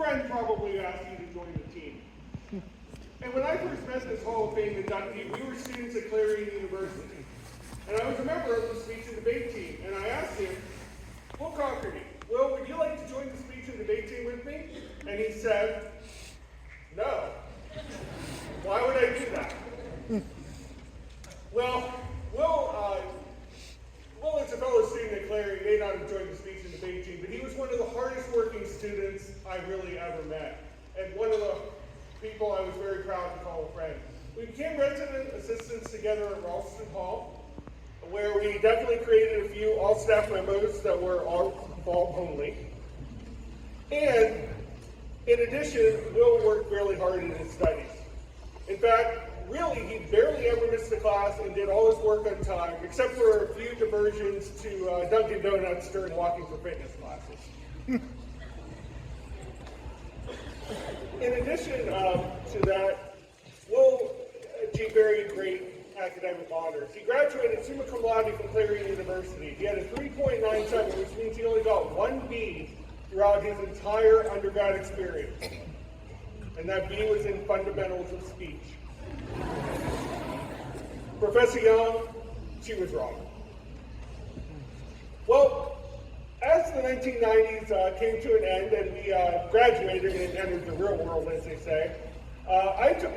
friend probably asked you to join the team. And when I first met this Hall of Fame inductee, we were students at Clarion University. And I was a member of the speech and debate team. And I asked him, Will Caugherty, Will, would you like to join the speech and debate team with me? And he said, no. Why would I do that? Well, Will is a fellow student at Clarion. He may not have joined the speech and debate team, but he was one of the hardest working students I really ever met. And one of the people I was very proud to call a friend. We became resident assistants together at Ralston Hall, where we definitely created a few all-staff memos that were all only. And in addition, Will worked really hard in his studies. In fact, really, he barely ever missed a class and did all his work on time, except for a few diversions to Dunkin' Donuts during walking for fitness classes. In addition to that, Will achieved very great academic honors. He graduated summa cum laude from Clarion University. He had a 3.97, which means he only got one B throughout his entire undergrad experience. And that B was in fundamentals of speech. Professor Young, she was wrong. Well, as the 1990s came to an end and we graduated and entered the real world, as they say, I took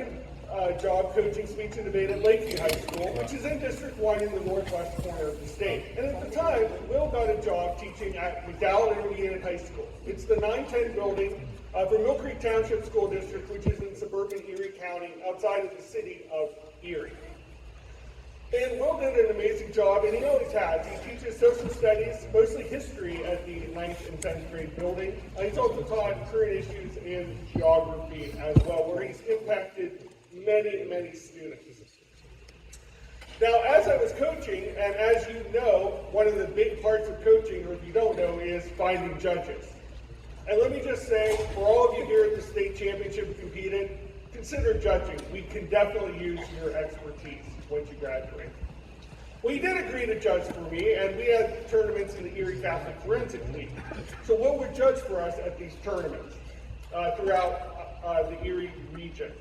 a job coaching speech and debate at Lakeview High School, which is in District 1 in the northwest corner of the state. And at the time, Will got a job teaching at McDowell Intermediate High School. It's the 910 building for Mill Creek Township School District, which is in suburban Erie County, outside of the city of Erie. And Will did an amazing job, and he always has. He teaches social studies, mostly history, at the 9th and 10th grade building. He's also taught current issues in geography as well, where he's impacted many, many students. Now, as I was coaching, and as you know, one of the big parts of coaching, or if you don't know, is finding judges. And let me just say, for all of you here at the state championship who competed, consider judging. We can definitely use your expertise once you graduate. Well, he did agree to judge for me, and we had tournaments in the Erie Catholic Forensic League. So Will would judge for us at these tournaments throughout the Erie region.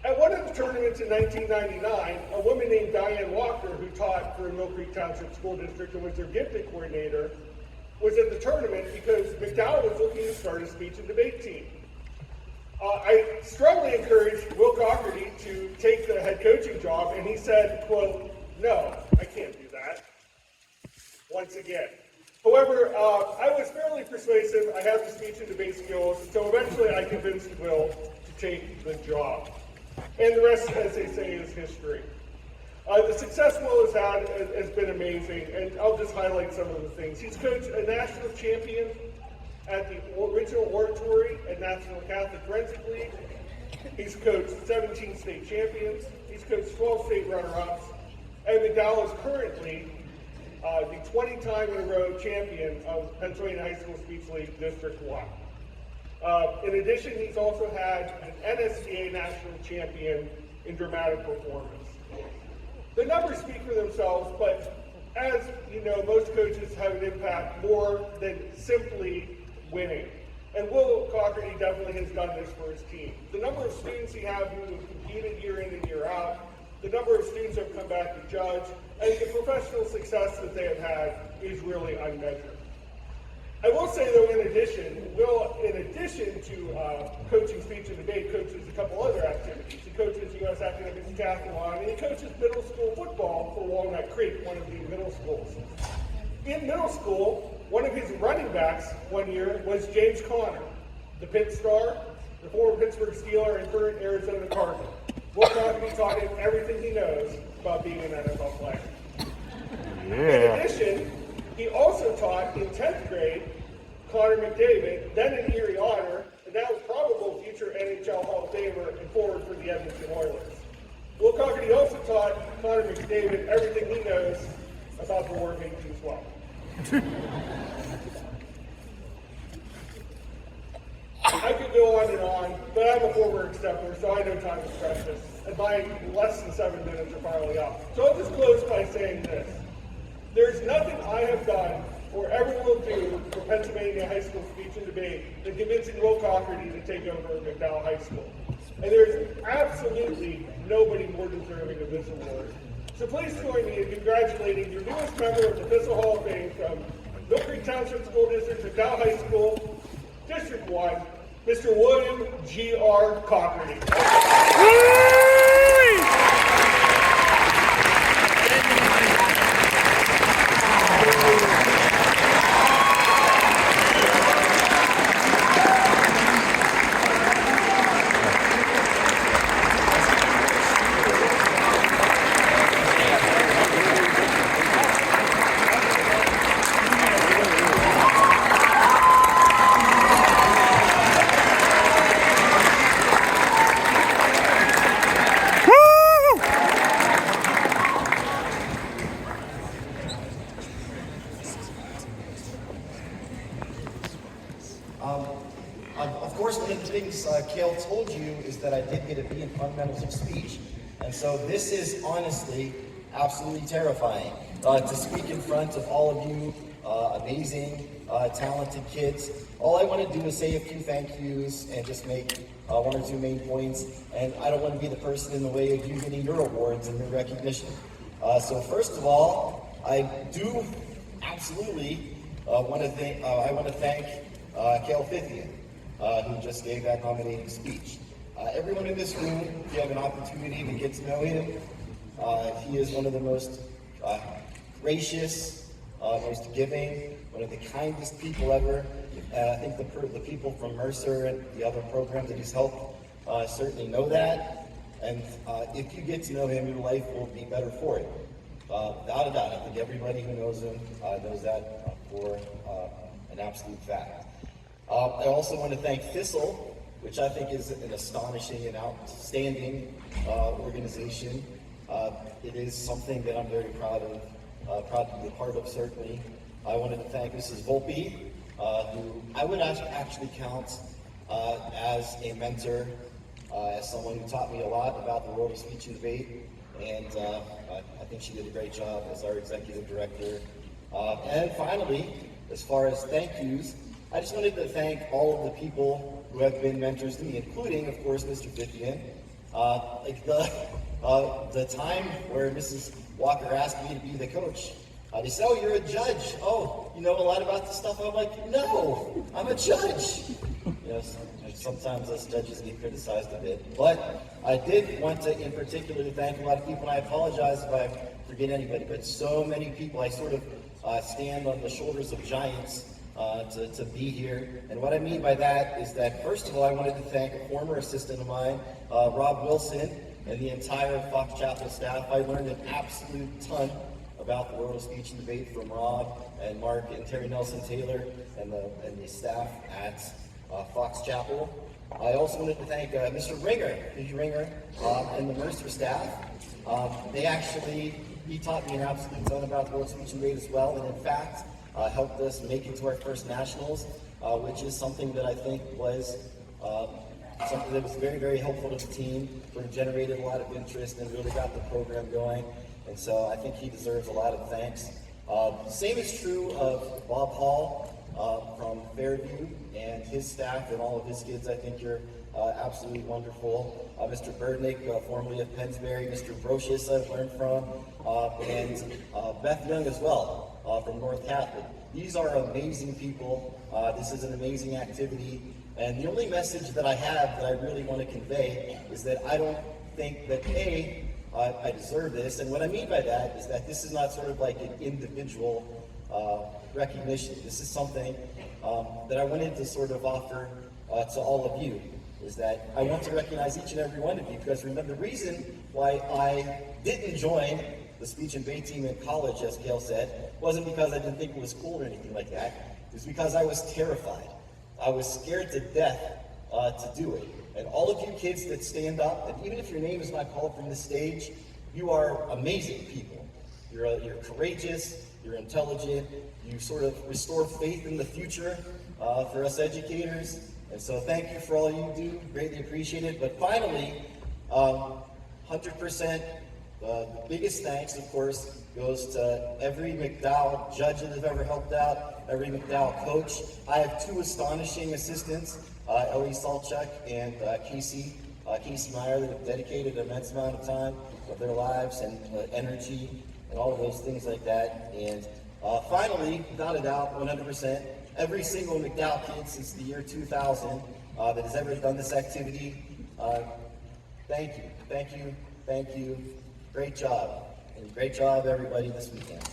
At one of the tournaments in 1999, a woman named Diane Walker, who taught for Mill Creek Township School District and was their gifted coordinator, was at the tournament because McDowell was looking to start a speech and debate team. I strongly encouraged Will Caugherty to take the head coaching job, and he said, quote, no, I can't do that, once again. However, I was fairly persuasive. I have the speech and debate skills, so eventually I convinced Will to take the job. And the rest, as they say, is history. The success Will has had has been amazing, and I'll just highlight some of the things. He's coached a national champion at the original oratory at National Catholic Forensic League. He's coached 17 state champions. He's coached 12 state runner-ups. And McDowell is currently the 20-time-in-a-row champion of Pennsylvania High School Speech League District 1. In addition, he's also had an NSCA national champion in dramatic performance. The numbers speak for themselves, but as you know, most coaches have an impact more than simply winning. And Will Caugherty definitely has done this for his team. The number of students he has who have competed year in and year out, the number of students who have come back to judge, and the professional success that they have had is really unmeasured. I will say, though, in addition, Will, in addition to coaching speech and debate, coaches a couple other activities. He coaches U.S. Academics Decathlon, and he coaches middle school football for Walnut Creek, one of the middle schools. In middle school, one of his running backs one year was James Conner, the Pitt star, the former Pittsburgh Steeler and current Arizona Cardinal. Will Caugherty taught him everything he knows about being an NFL player. Yeah. In addition, he also taught in 10th grade Connor McDavid, then an Erie Honor, and now probable future NHL Hall of Famer and forward for the Edmonton Oilers. Will Caugherty also taught Connor McDavid everything he knows about the War of 1812. I could go on, but I'm a former acceptor, so I know time is precious, and my less than 7 minutes are finally up. So I'll just close by saying this. There's nothing I have done whatever we'll do for Pennsylvania high school speech and debate than convincing Will Caugherty to take over McDowell High School. And there's absolutely nobody more deserving of this award. So please join me in congratulating your newest member of the Thistle Hall of Fame from Mill Creek Township School District, McDowell High School, District 1, Mr. William G.R. Caugherty. Of course, one of the things Kale told you is that I did get a B in fundamentals of speech. And so this is honestly absolutely terrifying. To speak in front of all of you amazing, talented kids. All I want to do is say a few thank yous and just make one or two main points. And I don't want to be the person in the way of you getting your awards and your recognition. So first of all, I do absolutely want to thank Kale Fithian, who just gave that nominating speech. Everyone in this room, if you have an opportunity to get to know him, he is one of the most gracious, most giving, one of the kindest people ever. I think the people from Mercer and the other programs that he's helped certainly know that. And if you get to know him, your life will be better for it. Without a doubt, I think everybody who knows him knows that for an absolute fact. I also want to thank Thistle, which I think is an astonishing and outstanding organization. It is something that I'm very proud to be a part of, certainly. I wanted to thank Mrs. Volpe, who I would actually count as a mentor, as someone who taught me a lot about the world of speech and debate, and I think she did a great job as our executive director. And finally, as far as thank yous, I just wanted to thank all of the people who have been mentors to me, including, of course, Mr. Fithian. Like the time where Mrs. Walker asked me to be the coach, they said, "Oh, you're a judge. Oh, you know a lot about this stuff." I'm like, "No, I'm a judge." Yes, sometimes us judges get criticized a bit, but I did want to, in particular, thank a lot of people, and I apologize if I forget anybody, but so many people. I sort of stand on the shoulders of giants to be here. And what I mean by that is that, first of all, I wanted to thank a former assistant of mine, Rob Wilson, and the entire Fox Chapel staff. I learned an absolute ton about the world of speech and debate from Rob and Mark and Terry Nelson Taylor and the staff at Fox Chapel. I also wanted to thank Mr. Ringer, and the Mercer staff. He taught me an absolute ton about the world of speech and debate as well, and in fact, helped us make it to our first nationals, which is something that I think was something that was very, very helpful to the team, sort of generated a lot of interest and really got the program going. And so I think he deserves a lot of thanks. Same is true of Bob Hall from Fairview and his staff and all of his kids. I think you're absolutely wonderful. Mr. Berdnick, formerly of Pennsbury, Mr. Brocious I've learned from, and Beth Young as well. From North Catholic. These are amazing people. This is an amazing activity. And the only message that I have that I really want to convey is that I don't think that I deserve this. And what I mean by that is that this is not sort of like an individual recognition. This is something that I wanted to sort of offer to all of you, is that I want to recognize each and every one of you, because remember, the reason why I didn't join the speech and debate team in college, as Kale said, wasn't because I didn't think it was cool or anything like that. It was because I was terrified. I was scared to death to do it. And all of you kids that stand up, and even if your name is not called from this stage, you are amazing people. You're courageous, you're intelligent, you sort of restore faith in the future for us educators. And so thank you for all you do, greatly appreciate it. But finally, 100% The biggest thanks, of course, goes to every McDowell judge that have ever helped out, every McDowell coach. I have two astonishing assistants, Ellie Salchuk and Casey Meyer, that have dedicated an immense amount of time of their lives and energy and all of those things like that. And finally, without a doubt, 100%, every single McDowell kid since the year 2000 that has ever done this activity, thank you. Great job. And great job, everybody, this weekend.